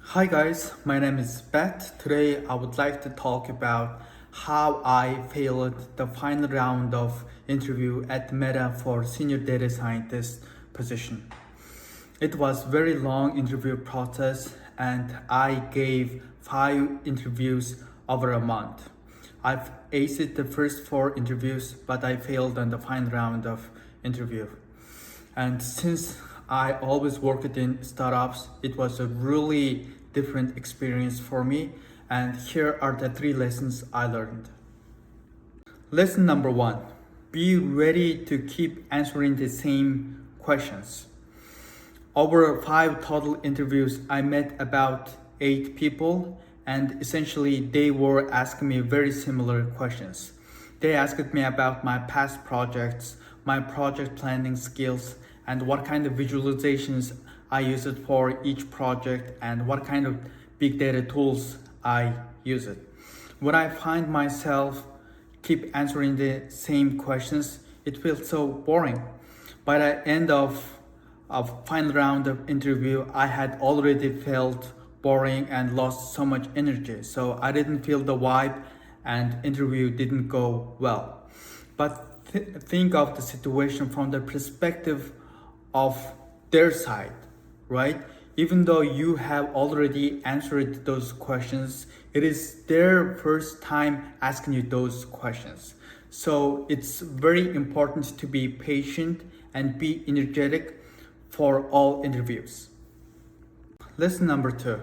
Hi guys, my name is Bet. Today I would like to talk about how I failed the final round of interview at Meta for senior data scientist position. It was very long interview process and I gave 5 interviews over a month. I've aced the first 4 interviews, but I failed on the final round of interview. And since I always worked in startups, it was a really different experience for me. And here are the 3 lessons I learned. Lesson number 1, be ready to keep answering the same questions. Over 5 total interviews, I met about 8 people, and essentially they were asking me very similar questions. They asked me about my past projects, my project planning skills, and what kind of visualizations I use it for each project, and what kind of big data tools I use it. When I find myself keep answering the same questions, it feels so boring. By the end of final round of interview, I had already felt boring and lost so much energy. So I didn't feel the vibe and interview didn't go well. But think of the situation from the perspective of their side, right? Even though you have already answered those questions, it is their first time asking you those questions. So it's very important to be patient and be energetic for all interviews. Lesson number 2.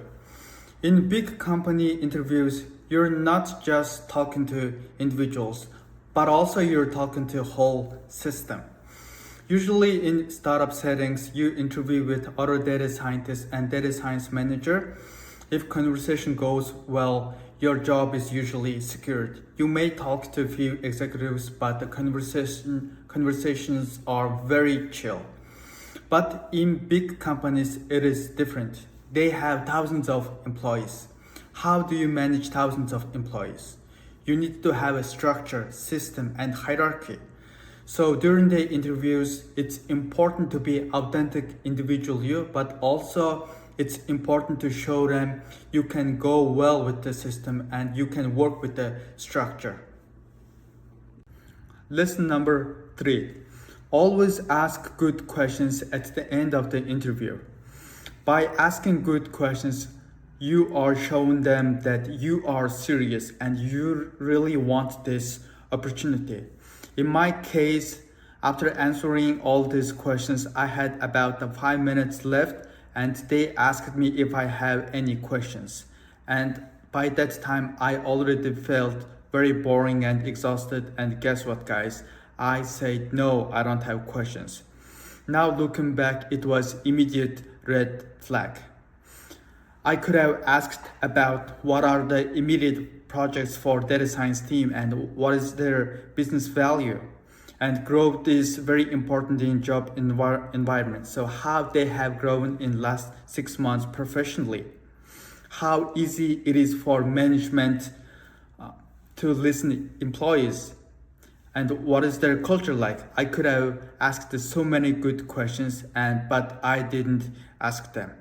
In big company interviews, you're not just talking to individuals, but also you're talking to a whole system. Usually in startup settings, you interview with other data scientists and data science manager. If conversation goes well, your job is usually secured. You may talk to a few executives, but the conversations are very chill. But in big companies, it is different. They have thousands of employees. How do you manage thousands of employees? You need to have a structure, system, and hierarchy. So during the interviews, it's important to be authentic individual you, but also it's important to show them you can go well with the system and you can work with the structure. Lesson number 3. Always ask good questions at the end of the interview. By asking good questions, you are showing them that you are serious and you really want this opportunity. In my case, after answering all these questions, I had about 5 minutes left and they asked me if I have any questions. And by that time, I already felt very boring and exhausted. And guess what, guys? I said, no, I don't have questions. Now looking back, it was immediate red flag. I could have asked about what are the immediate projects for data science team and what is their business value. And growth is very important in job environment. So how they have grown in last 6 months professionally. How easy it is for management to listen employees. And what is their culture like? I could have asked so many good questions, but I didn't ask them.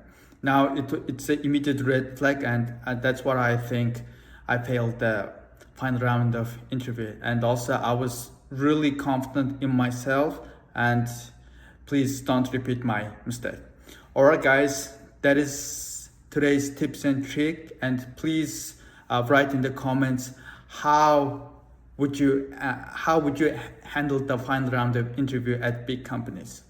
Now it's an immediate red flag, and that's what I think I failed the final round of interview. And also I was really confident in myself, and please don't repeat my mistake. Alright guys, that is today's tips and trick, and please write in the comments how would you handle the final round of interview at big companies.